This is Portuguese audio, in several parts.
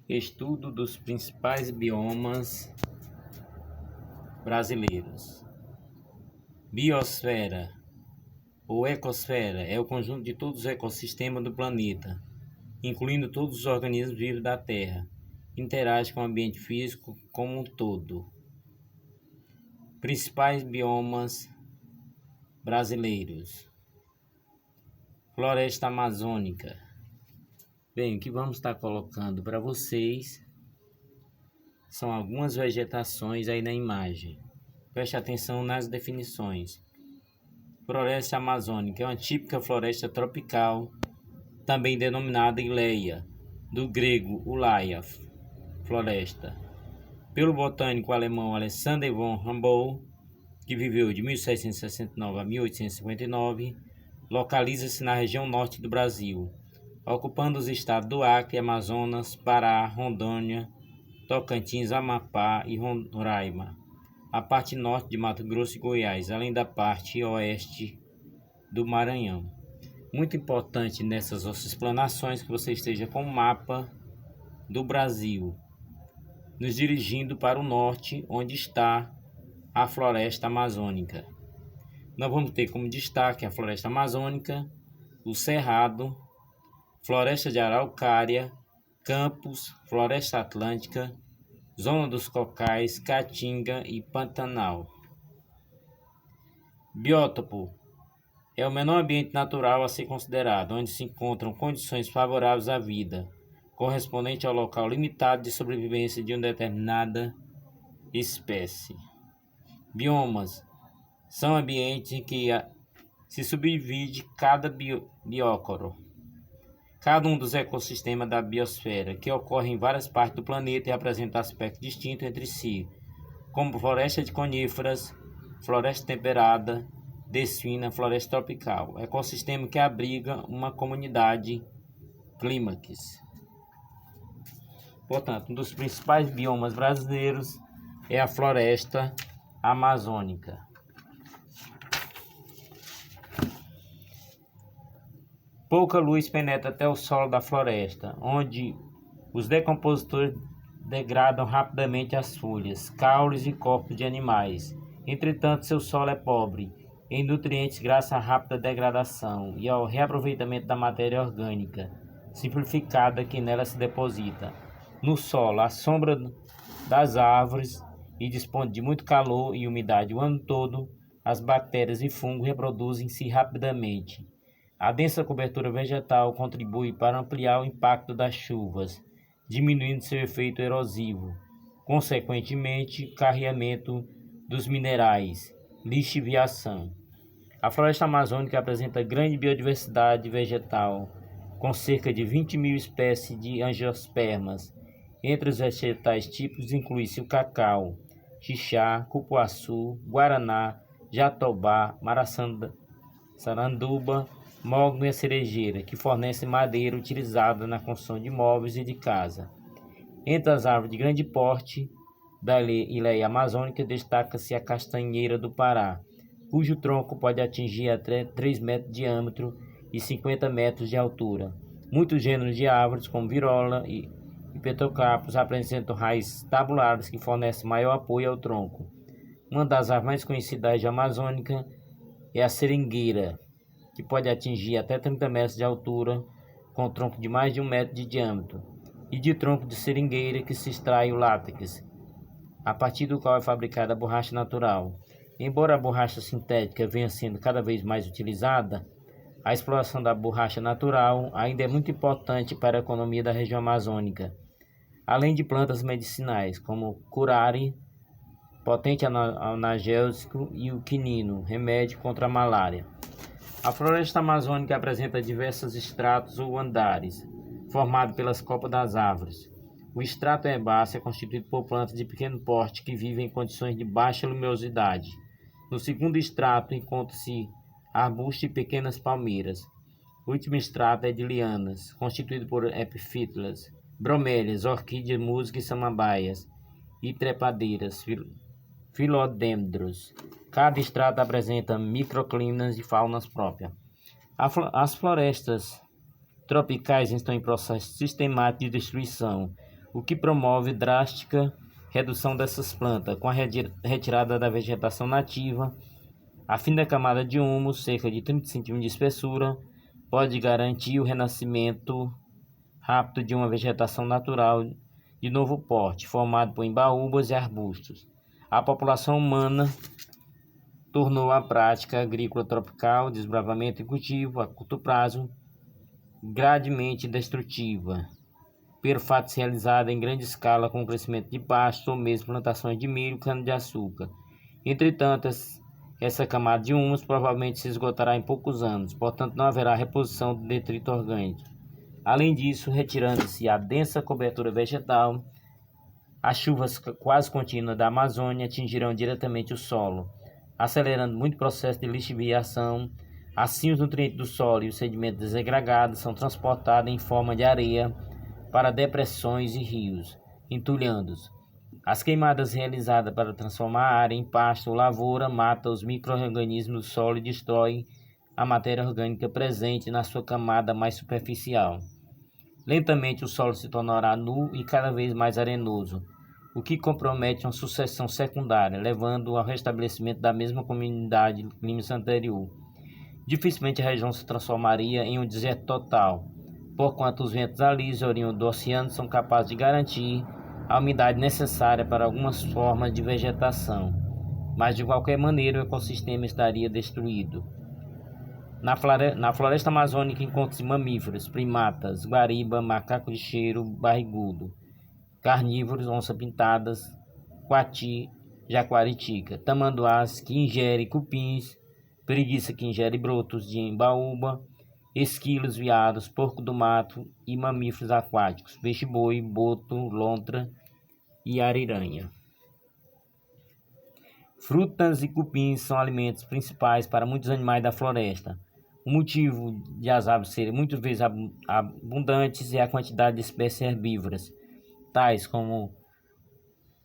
Estudo dos principais biomas brasileiros. Biosfera ou ecosfera é o conjunto de todos os ecossistemas do planeta, incluindo todos os organismos vivos da Terra. Interage com o ambiente físico como um todo. Principais biomas brasileiros. Floresta amazônica. Bem, o que vamos estar colocando para vocês são algumas vegetações aí na imagem. Preste atenção nas definições. Floresta amazônica é uma típica floresta tropical, também denominada ileia, do grego ulaia, floresta. Pelo botânico alemão Alexander von Humboldt, que viveu de 1769 a 1859, localiza-se na região norte do Brasil, ocupando os estados do Acre, Amazonas, Pará, Rondônia, Tocantins, Amapá e Roraima, a parte norte de Mato Grosso e Goiás, além da parte oeste do Maranhão. Muito importante nessas nossas explanações que você esteja com o mapa do Brasil, nos dirigindo para o norte, onde está a floresta amazônica. Nós vamos ter como destaque a floresta amazônica, o Cerrado, floresta de araucária, campos, floresta atlântica, zona dos cocais, caatinga e pantanal. Biótopo é o menor ambiente natural a ser considerado, onde se encontram condições favoráveis à vida, correspondente ao local limitado de sobrevivência de uma determinada espécie. Biomas são ambientes em que se subdivide cada biócoro, cada um dos ecossistemas da biosfera, que ocorre em várias partes do planeta e apresenta aspectos distintos entre si, como floresta de coníferas, floresta temperada, desfina, floresta tropical, ecossistema que abriga uma comunidade clímax. Portanto, um dos principais biomas brasileiros é a floresta amazônica. Pouca luz penetra até o solo da floresta, onde os decompositores degradam rapidamente as folhas, caules e corpos de animais. Entretanto, seu solo é pobre em nutrientes graças à rápida degradação e ao reaproveitamento da matéria orgânica simplificada que nela se deposita. No solo, a sombra das árvores e dispõe de muito calor e umidade o ano todo, as bactérias e fungos reproduzem-se rapidamente. A densa cobertura vegetal contribui para ampliar o impacto das chuvas, diminuindo seu efeito erosivo, consequentemente, carreamento dos minerais, lixiviação. A floresta amazônica apresenta grande biodiversidade vegetal, com cerca de 20 mil espécies de angiospermas. Entre os vegetais típicos inclui-se o cacau, xixá, cupuaçu, guaraná, jatobá, saranduba, mogno e a cerejeira, que fornecem madeira utilizada na construção de móveis e de casa. Entre as árvores de grande porte da ileia amazônica destaca-se a castanheira do Pará, cujo tronco pode atingir até 3 metros de diâmetro e 50 metros de altura. Muitos gêneros de árvores, como virola e petocarpos, apresentam raízes tabulares que fornecem maior apoio ao tronco. Uma das árvores mais conhecidas da região amazônica é a seringueira, que pode atingir até 30 metros de altura, com tronco de mais de 1 metro de diâmetro, e de tronco de seringueira que se extrai o látex, a partir do qual é fabricada a borracha natural. Embora a borracha sintética venha sendo cada vez mais utilizada, a exploração da borracha natural ainda é muito importante para a economia da região amazônica, além de plantas medicinais, como o curare, potente analgésico, e o quinino, remédio contra a malária. A floresta amazônica apresenta diversos estratos ou andares, formados pelas copas das árvores. O estrato herbáceo é constituído por plantas de pequeno porte que vivem em condições de baixa luminosidade. No segundo estrato encontram-se arbustos e pequenas palmeiras. O último estrato é de lianas, constituído por epífitas, bromélias, orquídeas, musgas e samambaias, e trepadeiras, filodendros. Cada estrato apresenta microclimas e faunas próprias. As florestas tropicais estão em processo sistemático de destruição, o que promove drástica redução dessas plantas, com a retirada da vegetação nativa. A fim da camada de humus, cerca de 30 cm de espessura, pode garantir o renascimento rápido de uma vegetação natural de novo porte, formado por embaúbas e arbustos. A população humana tornou a prática agrícola tropical, desbravamento e cultivo a curto prazo, gradualmente destrutiva, pelo fato de ser realizada em grande escala com o crescimento de pastos ou mesmo plantações de milho e cana-de-açúcar. Entretanto, essa camada de humus provavelmente se esgotará em poucos anos, portanto não haverá reposição do detrito orgânico. Além disso, retirando-se a densa cobertura vegetal, as chuvas quase contínuas da Amazônia atingirão diretamente o solo, acelerando muito o processo de lixiviação. Assim, os nutrientes do solo e os sedimentos desagregados são transportados em forma de areia para depressões e rios, entulhando-os. As queimadas realizadas para transformar a área em pasto ou lavoura matam os micro-organismos do solo e destroem a matéria orgânica presente na sua camada mais superficial. Lentamente o solo se tornará nu e cada vez mais arenoso, o que compromete uma sucessão secundária, levando ao restabelecimento da mesma comunidade do clima anterior. Dificilmente a região se transformaria em um deserto total, porquanto os ventos alísios oriundos do oceano são capazes de garantir a umidade necessária para algumas formas de vegetação, mas de qualquer maneira o ecossistema estaria destruído. Na floresta amazônica encontram-se mamíferos, primatas, guariba, macaco de cheiro barrigudo, carnívoros, onça-pintadas, coati, jaguaritica, tamanduás que ingere cupins, preguiça que ingere brotos de embaúba, esquilos, veados, porco do mato e mamíferos aquáticos, peixe-boi, boto, lontra e ariranha. Frutas e cupins são alimentos principais para muitos animais da floresta. O motivo de as aves serem muitas vezes abundantes é a quantidade de espécies herbívoras, tais como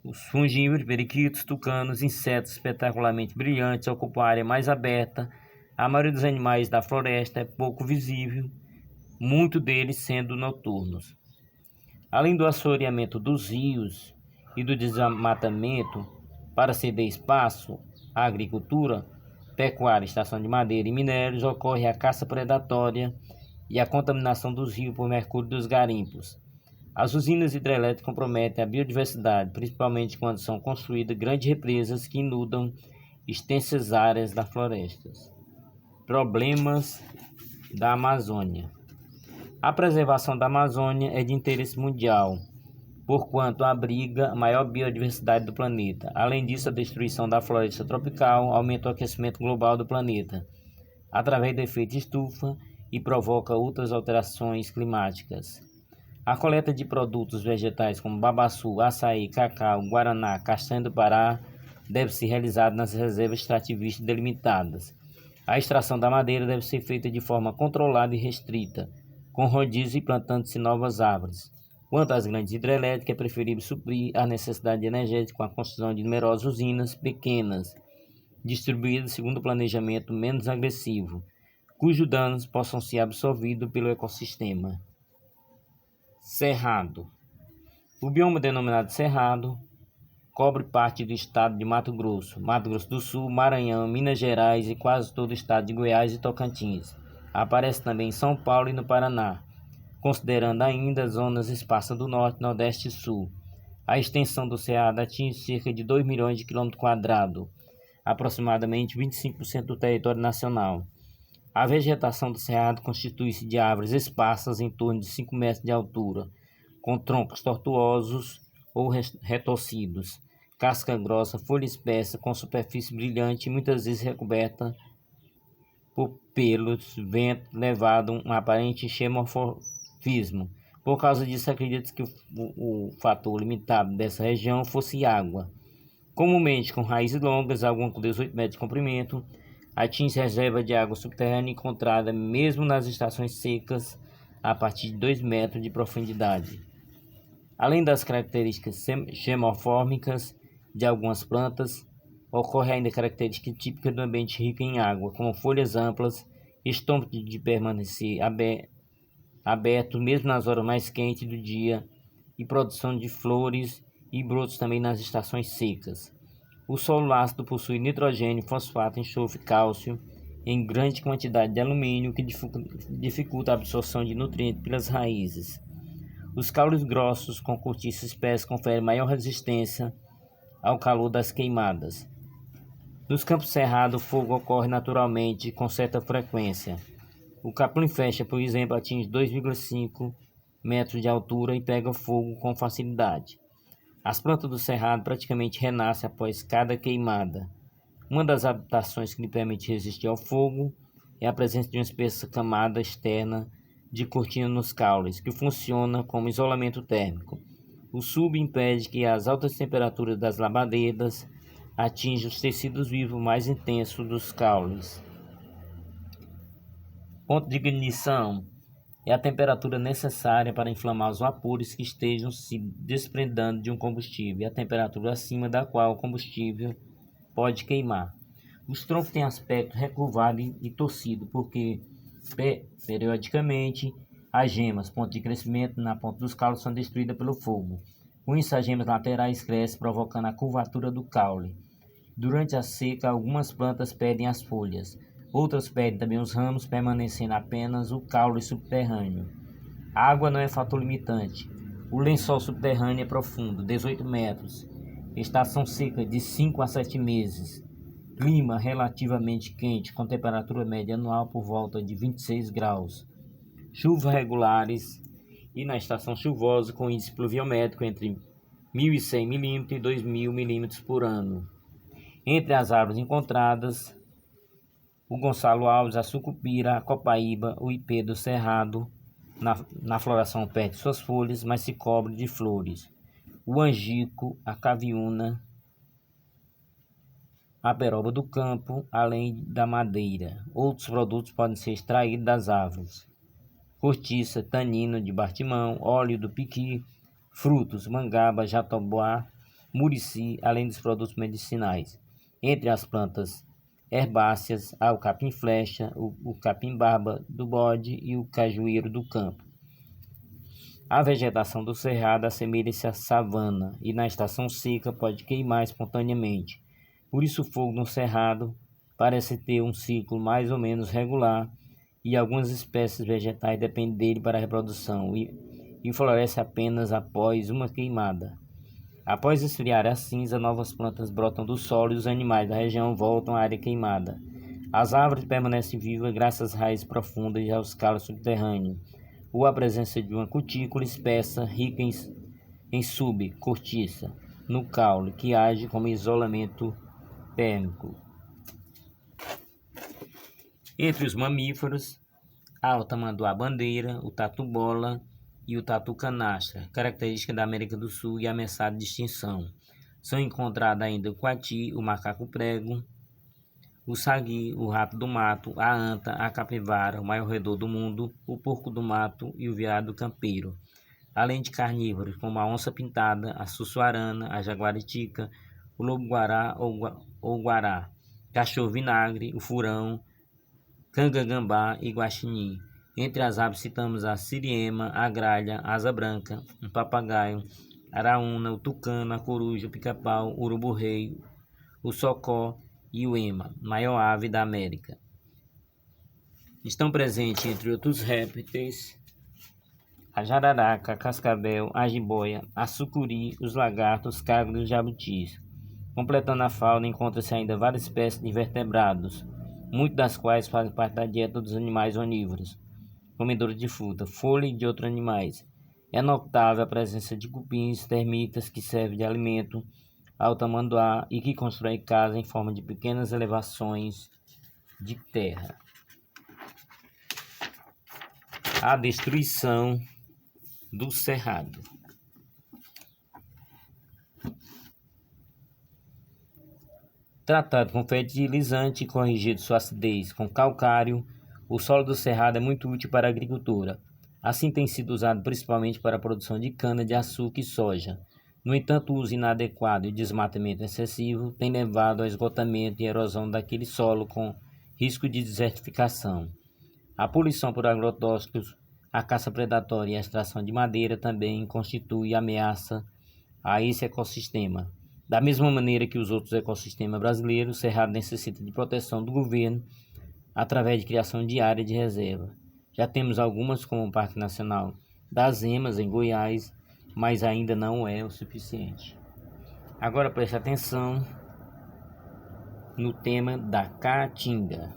os fungívoros, periquitos, tucanos, insetos espetacularmente brilhantes ocupam a área mais aberta. A maioria dos animais da floresta é pouco visível, muitos deles sendo noturnos. Além do assoreamento dos rios e do desmatamento para ceder espaço à agricultura, pecuária, extração de madeira e minérios, ocorre a caça predatória e a contaminação dos rios por mercúrio dos garimpos. As usinas hidrelétricas comprometem a biodiversidade, principalmente quando são construídas grandes represas que inundam extensas áreas das florestas. Problemas da Amazônia. A preservação da Amazônia é de interesse mundial, porquanto abriga a maior biodiversidade do planeta. Além disso, a destruição da floresta tropical aumenta o aquecimento global do planeta, através do efeito estufa, e provoca outras alterações climáticas. A coleta de produtos vegetais como babaçu, açaí, cacau, guaraná, castanha do Pará deve ser realizada nas reservas extrativistas delimitadas. A extração da madeira deve ser feita de forma controlada e restrita, com rodízio e plantando-se novas árvores. Quanto às grandes hidrelétricas, é preferível suprir a necessidade energética com a construção de numerosas usinas pequenas, distribuídas segundo o planejamento menos agressivo, cujos danos possam ser absorvidos pelo ecossistema. Cerrado. O bioma denominado Cerrado cobre parte do estado de Mato Grosso do Sul, Maranhão, Minas Gerais e quase todo o estado de Goiás e Tocantins. Aparece também em São Paulo e no Paraná, considerando ainda as zonas esparsas do Norte, Nordeste e Sul. A extensão do Cerrado atinge cerca de 2 milhões de quilômetros quadrados, aproximadamente 25% do território nacional. A vegetação do Cerrado constitui-se de árvores esparsas em torno de 5 metros de altura, com troncos tortuosos ou retorcidos, casca grossa, folha espessa, com superfície brilhante e muitas vezes recoberta por pelos, vento, levado um aparente xenofismo. Por causa disso, acredita-se que o fator limitado dessa região fosse água. Comumente, com raízes longas, algumas com 18 metros de comprimento, atinge reserva de água subterrânea encontrada mesmo nas estações secas a partir de 2 metros de profundidade. Além das características xenofórmicas de algumas plantas, ocorre ainda característica típica do ambiente rico em água, como folhas amplas, estômago de permanecer aberto mesmo nas horas mais quentes do dia e produção de flores e brotos também nas estações secas. O solo ácido possui nitrogênio, fosfato, enxofre, cálcio em grande quantidade de alumínio, que dificulta a absorção de nutrientes pelas raízes. Os caules grossos com cortiça espessa conferem maior resistência ao calor das queimadas. Nos campos cerrados, o fogo ocorre naturalmente com certa frequência. O capim flecha, por exemplo, atinge 2,5 metros de altura e pega fogo com facilidade. As plantas do cerrado praticamente renascem após cada queimada. Uma das adaptações que lhe permite resistir ao fogo é a presença de uma espessa camada externa de cortina nos caules, que funciona como isolamento térmico. O sub impede que as altas temperaturas das labaredas atinjam os tecidos vivos mais intensos dos caules. Ponto de ignição é a temperatura necessária para inflamar os vapores que estejam se desprendendo de um combustível, e a temperatura acima da qual o combustível pode queimar. Os troncos têm aspecto recurvado e torcido, porque periodicamente as gemas, ponto de crescimento na ponta dos caules, são destruídas pelo fogo. Com isso, as gemas laterais crescem, provocando a curvatura do caule. Durante a seca, algumas plantas perdem as folhas. Outras perdem também os ramos, permanecendo apenas o caule subterrâneo. A água não é fator limitante. O lençol subterrâneo é profundo, 18 metros. Estação seca de 5 a 7 meses. Clima relativamente quente, com temperatura média anual por volta de 26 graus. Chuvas regulares e na estação chuvosa com índice pluviométrico entre 1.100 mm e 2.000 mm por ano. Entre as árvores encontradas, o Gonçalo Alves, a sucupira, a copaíba, o ipê do cerrado, na floração perde suas folhas, mas se cobre de flores. O angico, a caviúna, a peroba do campo, além da madeira. Outros produtos podem ser extraídos das árvores: cortiça, tanino de bartimão, óleo do piqui, frutos, mangaba, jatoboá, murici, além dos produtos medicinais. Entre as plantas herbáceas, há o capim-flecha, o capim-barba do bode e o cajueiro do campo. A vegetação do cerrado assemelha-se à savana e na estação seca pode queimar espontaneamente. Por isso o fogo no cerrado parece ter um ciclo mais ou menos regular e algumas espécies vegetais dependem dele para a reprodução e floresce apenas após uma queimada. Após esfriar a cinza, novas plantas brotam do solo e os animais da região voltam à área queimada. As árvores permanecem vivas graças às raízes profundas e aos calos subterrâneos, ou à presença de uma cutícula espessa rica em subcortiça no caule, que age como isolamento térmico. Entre os mamíferos, há o tamanduá-bandeira, o tatu-bola e o tatu-canastra, característica da América do Sul e ameaçada de extinção. São encontrados ainda o coati, o macaco-prego, o sagui, o rato do mato, a anta, a capivara, o maior roedor do mundo, o porco do mato e o veado campeiro, além de carnívoros como a onça-pintada, a sussuarana, a jaguaritica, o lobo-guará ou guará, cachorro-vinagre, o furão, canga-gambá e guaxinim. Entre as aves citamos a siriema, a gralha, a asa branca, o papagaio, a araúna, o tucano, a coruja, o pica-pau, o urubu-rei, o socó e o ema, maior ave da América. Estão presentes, entre outros répteis, a jararaca, a cascavel, a jiboia, a sucuri, os lagartos, os cagos e os jabutis. Completando a fauna, encontram-se ainda várias espécies de vertebrados, muitas das quais fazem parte da dieta dos animais onívoros, comedores de fruta, folha e de outros animais. É notável a presença de cupins, termitas que servem de alimento ao tamanduá e que constroem casas em forma de pequenas elevações de terra. A destruição do cerrado. Tratado com fertilizante e corrigido sua acidez com calcário, o solo do cerrado é muito útil para a agricultura. Assim tem sido usado principalmente para a produção de cana-de-açúcar e soja. No entanto, o uso inadequado e o desmatamento excessivo tem levado ao esgotamento e erosão daquele solo com risco de desertificação. A poluição por agrotóxicos, a caça predatória e a extração de madeira também constitui ameaça a esse ecossistema. Da mesma maneira que os outros ecossistemas brasileiros, o Cerrado necessita de proteção do governo através de criação de área de reserva. Já temos algumas, como o Parque Nacional das Emas, em Goiás, mas ainda não é o suficiente. Agora preste atenção no tema da caatinga.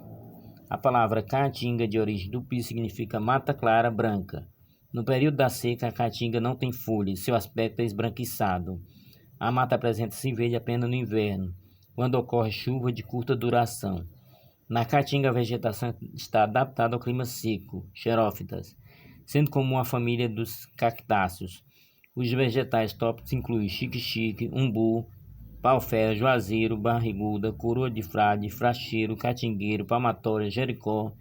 A palavra caatinga, de origem tupi, significa mata clara branca. No período da seca, a caatinga não tem folhas, seu aspecto é esbranquiçado. A mata apresenta-se verde apenas no inverno, quando ocorre chuva de curta duração. Na caatinga, a vegetação está adaptada ao clima seco, xerófitas, sendo comum a família dos cactáceos. Os vegetais tópicos incluem xique-xique, umbu, pau-ferro, juazeiro, barriguda, coroa de frade, fracheiro, catingueiro, palmatória, jericó,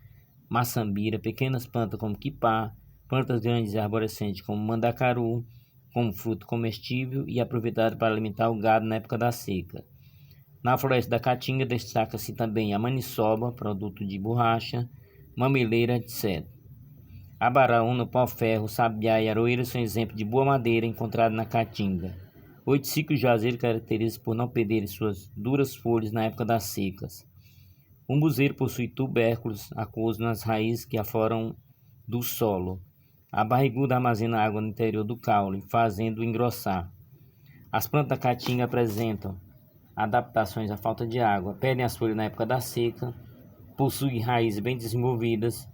maçambira, pequenas plantas como quipá, plantas grandes e arborescentes como mandacaru, como fruto comestível e aproveitado para alimentar o gado na época da seca. Na floresta da caatinga destaca-se também a maniçoba, produto de borracha, mameleira, etc. Abaraúna, pau-ferro, sabiá e aroeira são exemplos de boa madeira encontrada na caatinga. O oiticico e juazeiro caracterizam por não perderem suas duras folhas na época das secas. O umbuzeiro possui tubérculos aquosos nas raízes que afloram do solo. A barriguda armazena água no interior do caule, fazendo-o engrossar. As plantas da caatinga apresentam adaptações à falta de água, perdem as folhas na época da seca, possuem raízes bem desenvolvidas,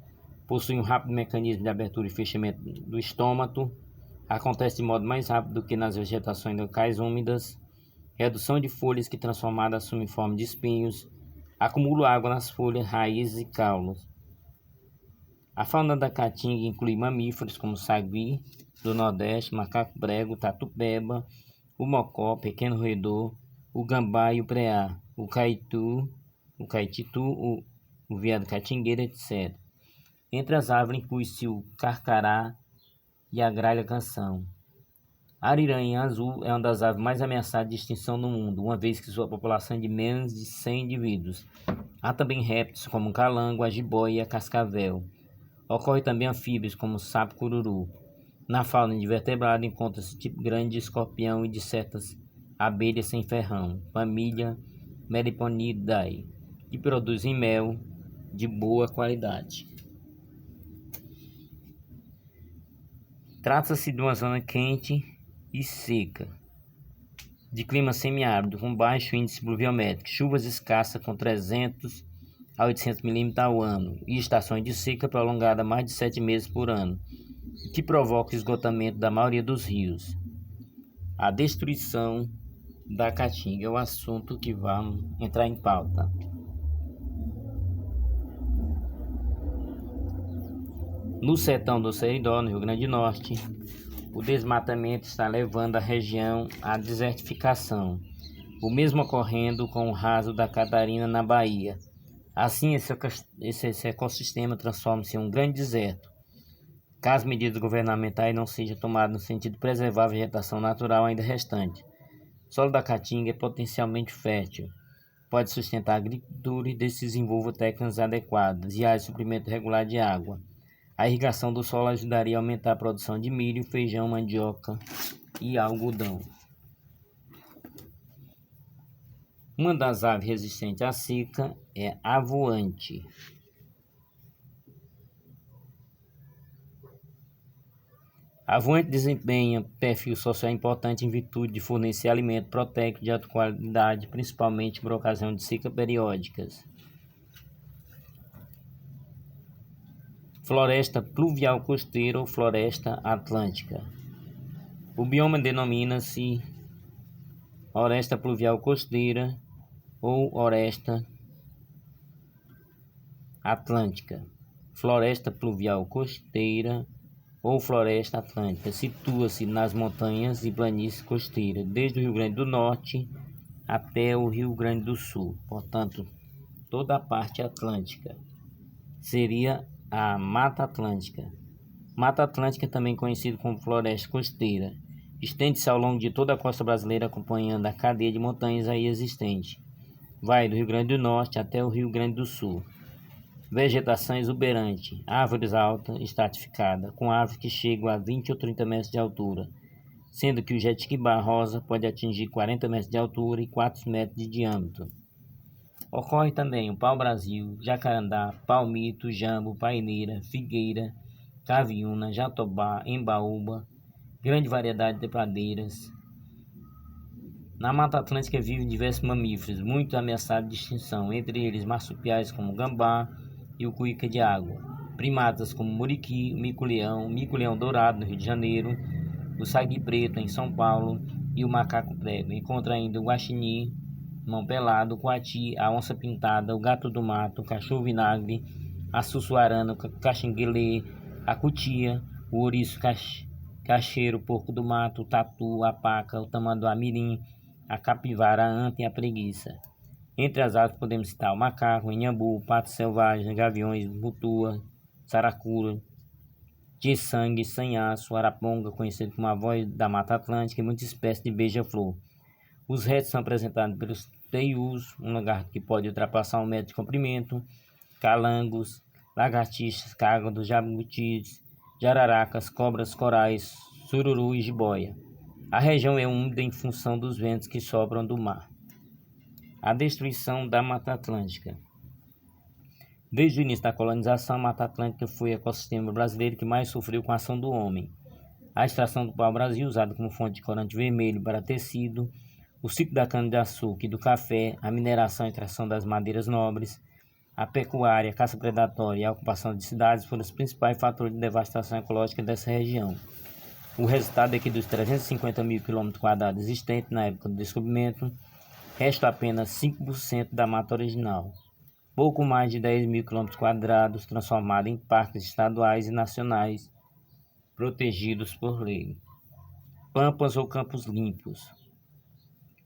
possuem um rápido mecanismo de abertura e fechamento do estômago, acontece de modo mais rápido do que nas vegetações locais úmidas, redução de folhas que transformadas assumem forma de espinhos, acumulam água nas folhas, raízes e caulos. A fauna da caatinga inclui mamíferos como o sagui do Nordeste, macaco brego, tatu-peba, o mocó, pequeno roedor, o gambá e o preá, o caititu, o veado catingueiro, etc. Entre as árvores inclui-se o carcará e a gralha canção. A ariranha azul é uma das aves mais ameaçadas de extinção no mundo, uma vez que sua população é de menos de 100 indivíduos. Há também répteis como o calango, a jiboia e a cascavel. Ocorre também anfíbios como o sapo cururu. Na fauna de vertebrado encontra-se tipo grande de escorpião e de certas abelhas sem ferrão, família Meliponidae, que produzem mel de boa qualidade. Trata-se de uma zona quente e seca, de clima semiárido, com baixo índice pluviométrico, chuvas escassas com 300 a 800 mm ao ano e estações de seca prolongada mais de 7 meses por ano, que provoca o esgotamento da maioria dos rios. A destruição da caatinga é o assunto que vamos entrar em pauta. No sertão do Seridó, no Rio Grande do Norte, o desmatamento está levando a região à desertificação, o mesmo ocorrendo com o raso da Catarina, na Bahia. Assim, esse ecossistema transforma-se em um grande deserto, caso medidas governamentais não sejam tomadas no sentido de preservar a vegetação natural ainda restante. O solo da caatinga é potencialmente fértil, pode sustentar a agricultura e desenvolver técnicas adequadas e área de suprimento regular de água. A irrigação do solo ajudaria a aumentar a produção de milho, feijão, mandioca e algodão. Uma das aves resistentes à seca é a voante. A voante desempenha perfil social importante em virtude de fornecer alimento proteico de alta qualidade, principalmente por ocasião de seca periódicas. Floresta pluvial costeira ou floresta atlântica. O bioma denomina-se Oresta pluvial costeira ou Oresta atlântica. Floresta pluvial costeira ou Floresta Atlântica situa-se nas montanhas e planícies costeiras, desde o Rio Grande do Norte até o Rio Grande do Sul. Portanto, toda a parte atlântica seria a Mata Atlântica. Mata Atlântica, também conhecida como floresta costeira, estende-se ao longo de toda a costa brasileira, acompanhando a cadeia de montanhas aí existente. Vai do Rio Grande do Norte até o Rio Grande do Sul. Vegetação exuberante, árvores altas, estratificadas, com árvores que chegam a 20 ou 30 metros de altura, sendo que o jetiquibá rosa pode atingir 40 metros de altura e 4 metros de diâmetro. Ocorre também o pau-brasil, jacarandá, palmito, jambo, paineira, figueira, caviúna, jatobá, embaúba, grande variedade de pradeiras. Na Mata Atlântica vivem diversos mamíferos, muito ameaçados de extinção, entre eles marsupiais como o gambá e o cuíca de água, primatas como o muriqui, o mico-leão dourado no Rio de Janeiro, o sagui preto em São Paulo e o macaco prego. Encontra ainda o guaxinim, mão pelado, o coati, a onça pintada, o gato do mato, o cachorro vinagre, a sussuarana, o caxinguelê, a cutia, o ouriço cacheiro, o porco do mato, o tatu, a paca, o tamanduá-mirim, a capivara, a anta e a preguiça. Entre as aves podemos citar o macaco, o inhambu, o pato selvagem, gaviões, butua, saracura, tiçangue, sanhaço, araponga, conhecido como a voz da Mata Atlântica, e muitas espécies de beija-flor. Os restos são apresentados pelos teius, um lagarto que pode ultrapassar 1 metro de comprimento, calangos, lagartixas, cágados, jabutis, jararacas, cobras, corais, sururu e jiboia. A região é úmida em função dos ventos que sopram do mar. A destruição da Mata Atlântica. Desde o início da colonização, a Mata Atlântica foi o ecossistema brasileiro que mais sofreu com a ação do homem. A extração do pau-brasil, usada como fonte de corante vermelho para tecido, o ciclo da cana-de-açúcar e do café, a mineração e extração das madeiras nobres, a pecuária, a caça predatória e a ocupação de cidades foram os principais fatores de devastação ecológica dessa região. O resultado é que dos 350 mil km² existentes na época do descobrimento, resta apenas 5% da mata original, pouco mais de 10 mil km² transformados em parques estaduais e nacionais protegidos por lei. Pampas ou campos limpos.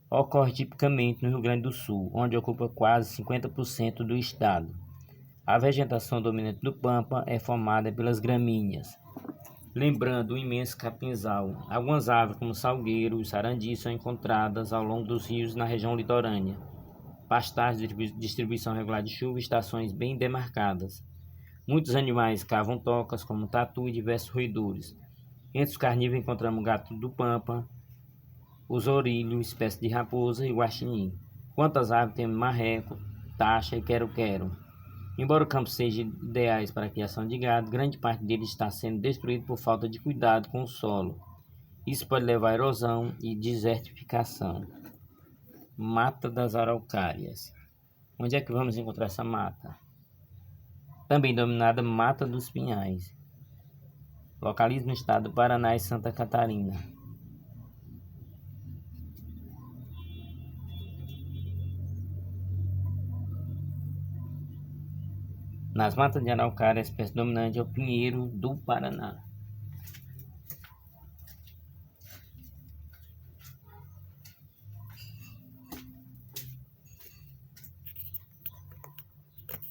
Ocorre tipicamente no Rio Grande do Sul, onde ocupa quase 50% do estado. A vegetação dominante do Pampa é formada pelas gramíneas, lembrando o imenso capinzal. Algumas árvores como salgueiro e sarandi são encontradas ao longo dos rios na região litorânea. Pastagens de distribuição regular de chuva e estações bem demarcadas. Muitos animais cavam tocas, como tatu e diversos roedores. Entre os carnívoros encontramos o gato do Pampa, os ourilhos, espécie de raposa, e o guaxinim. Quanto às aves, temos marreco, taxa e quero-quero. Embora o campo seja ideais para a criação de gado, grande parte dele está sendo destruído por falta de cuidado com o solo. Isso pode levar à erosão e desertificação. Mata das Araucárias. Onde é que vamos encontrar essa mata? Também denominada Mata dos Pinhais. Localiza no estado do Paraná e Santa Catarina. Nas matas de araucária, a espécie dominante é o pinheiro do Paraná.